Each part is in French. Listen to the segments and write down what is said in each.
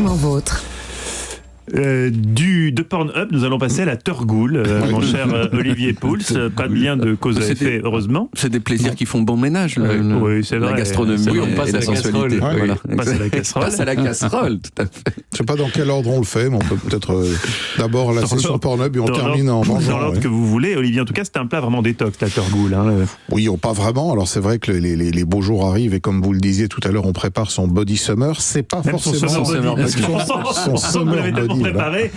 Parfaitement vôtre. De Pornhub, nous allons passer à la Turgoule, mon cher Olivier Pouls. Pas bien de cause à effet, heureusement. C'est des plaisirs qui font bon ménage, oui, c'est vrai. La gastronomie on passe et à la la sensualité. casserole. Voilà. Passe à la casserole. Passe à la casserole, tout à fait. Je sais pas dans quel ordre on le fait, mais on peut peut-être d'abord la session Pornhub et on termine en mangeant. Dans l'ordre que vous voulez, Olivier. En tout cas, c'est un plat vraiment détox, la Turgoule. Oui, pas vraiment. Alors c'est vrai que les beaux jours arrivent et comme vous le disiez tout à l'heure, on prépare son body summer. C'est pas Même forcément son summer body. Préparé.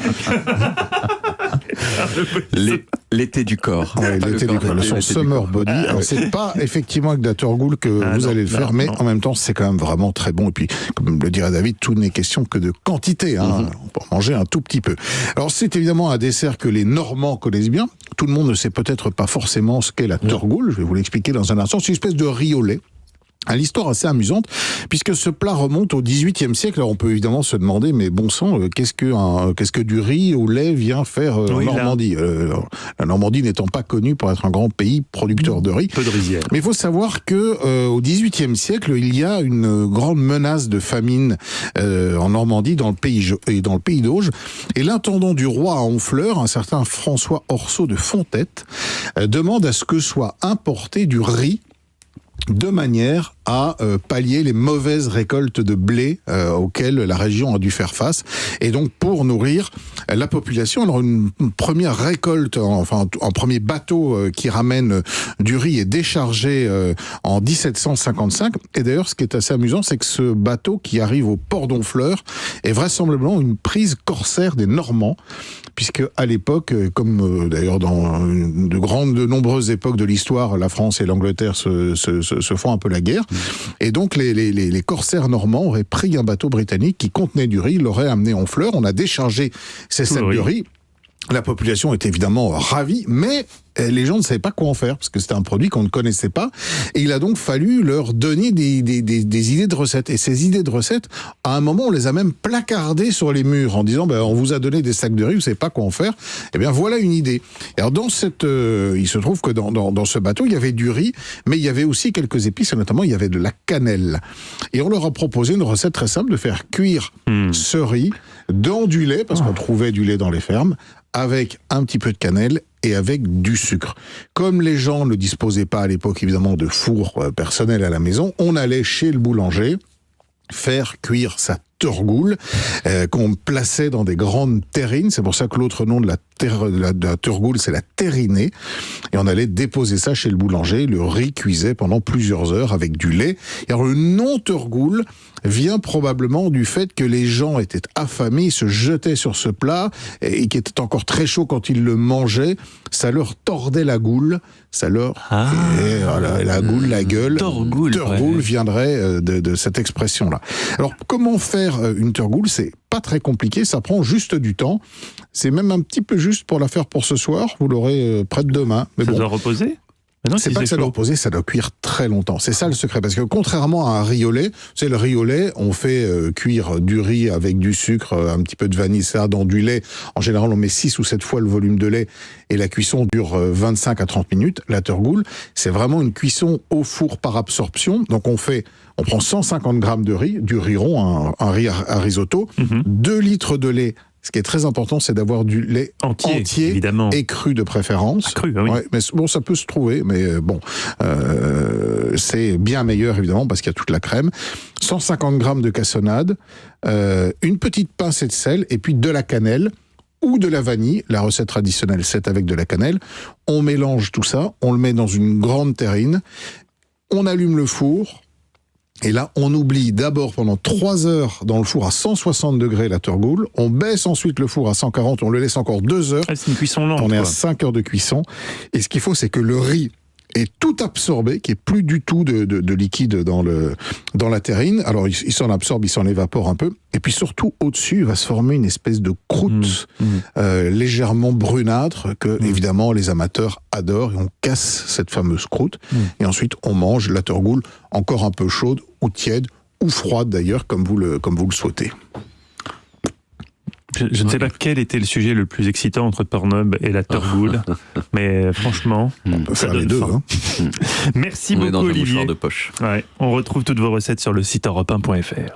L'été du corps. Ouais, l'été du corps. Son summer body. Alors, c'est pas effectivement avec de la Turgoule que vous allez le faire, mais en même temps, c'est quand même vraiment très bon. Et puis, comme le dirait David, tout n'est question que de quantité. On peut en manger un tout petit peu. Alors, c'est évidemment un dessert que les Normands connaissent bien. Tout le monde ne sait peut-être pas forcément ce qu'est la Turgoule. Je vais vous l'expliquer dans un instant. C'est une espèce de riz au lait. L'histoire assez amusante, puisque ce plat remonte au XVIIIe siècle. Alors on peut évidemment se demander, mais bon sang, qu'est-ce que du riz au lait vient faire en Normandie La Normandie n'étant pas connue pour être un grand pays producteur de riz. Peu de rizière. Mais il faut savoir que au XVIIIe siècle, il y a une grande menace de famine en Normandie, dans le pays d'Auge. Et l'intendant du roi à Honfleur, un certain François Orsault de Fontette, demande à ce que soit importé du riz de manière à pallier les mauvaises récoltes de blé auxquelles la région a dû faire face, et donc pour nourrir la population. Alors une première récolte, un premier bateau qui ramène du riz est déchargé en 1755, et d'ailleurs ce qui est assez amusant, c'est que ce bateau qui arrive au port d'Honfleur est vraisemblablement une prise corsaire des Normands, puisque à l'époque, comme d'ailleurs dans de nombreuses époques de l'histoire, la France et l'Angleterre se font un peu la guerre. Et donc les corsaires normands auraient pris un bateau britannique qui contenait du riz, l'auraient amené en fleurs, on a déchargé ces sacs de riz. La population est évidemment ravie, mais les gens ne savaient pas quoi en faire, parce que c'était un produit qu'on ne connaissait pas, et il a donc fallu leur donner des idées de recettes. Et ces idées de recettes, à un moment, on les a même placardées sur les murs, en disant, on vous a donné des sacs de riz, vous ne savez pas quoi en faire, eh bien voilà une idée. Et alors il se trouve que dans ce bateau, il y avait du riz, mais il y avait aussi quelques épices, et notamment il y avait de la cannelle. Et on leur a proposé une recette très simple, de faire cuire ce riz dans du lait, parce qu'on trouvait du lait dans les fermes, avec un petit peu de cannelle et avec du sucre. Comme les gens ne disposaient pas à l'époque évidemment de four personnel à la maison, on allait chez le boulanger faire cuire sa Turgoule qu'on plaçait dans des grandes terrines. C'est pour ça que l'autre nom de la Turgoule, c'est la terrinée. Et on allait déposer ça chez le boulanger. Le riz cuisait pendant plusieurs heures avec du lait. Et alors le nom Turgoule vient probablement du fait que les gens étaient affamés, ils se jetaient sur ce plat et qui était encore très chaud quand ils le mangeaient. Ça leur tordait la goule. Ça leur... voilà, la goule, la gueule. Turgoule viendrait de cette expression-là. Alors, comment faire une Turgoule? C'est pas très compliqué, ça prend juste du temps. C'est même un petit peu juste pour la faire pour ce soir. Vous l'aurez près de demain. Mais ça doit reposer? Non, c'est pas que ça doit reposer, ça doit cuire très longtemps. C'est ça le secret, parce que contrairement à un riz au lait, c'est le riz au lait, on fait cuire du riz avec du sucre, un petit peu de vanille, ça dans du lait. En général, on met 6 ou 7 fois le volume de lait et la cuisson dure 25 à 30 minutes. La Turgoule, c'est vraiment une cuisson au four par absorption. Donc on prend 150 grammes de riz, du riz rond, un riz à risotto, 2 litres de lait. Ce qui est très important, c'est d'avoir du lait entier évidemment. Et cru de préférence. Cru, oui. Ouais, mais bon, ça peut se trouver, mais c'est bien meilleur évidemment parce qu'il y a toute la crème. 150 grammes de cassonade, une petite pincée de sel et puis de la cannelle ou de la vanille. La recette traditionnelle, c'est avec de la cannelle. On mélange tout ça, on le met dans une grande terrine, on allume le four. Et là, on oublie d'abord pendant 3 heures dans le four à 160 degrés la Turgoule. On baisse ensuite le four à 140, on le laisse encore 2 heures. C'est une cuisson lente. On est à 5 heures de cuisson. Et ce qu'il faut, c'est que le riz est tout absorbé, qu'il n'y ait plus du tout de liquide dans la terrine. Alors, il s'en absorbe, il s'en évapore un peu. Et puis surtout, au-dessus, il va se former une espèce de croûte légèrement brunâtre que, évidemment, les amateurs adorent. Et on casse cette fameuse croûte. Et ensuite, on mange la Turgoule encore un peu chaude ou tiède ou froide d'ailleurs, comme vous le souhaitez. Je ne sais pas quel était le sujet le plus excitant entre Pornhub et la Turgoule, mais franchement, on peut faire les deux. Merci beaucoup, Olivier. De poche. Ouais, on retrouve toutes vos recettes sur le site europe1.fr.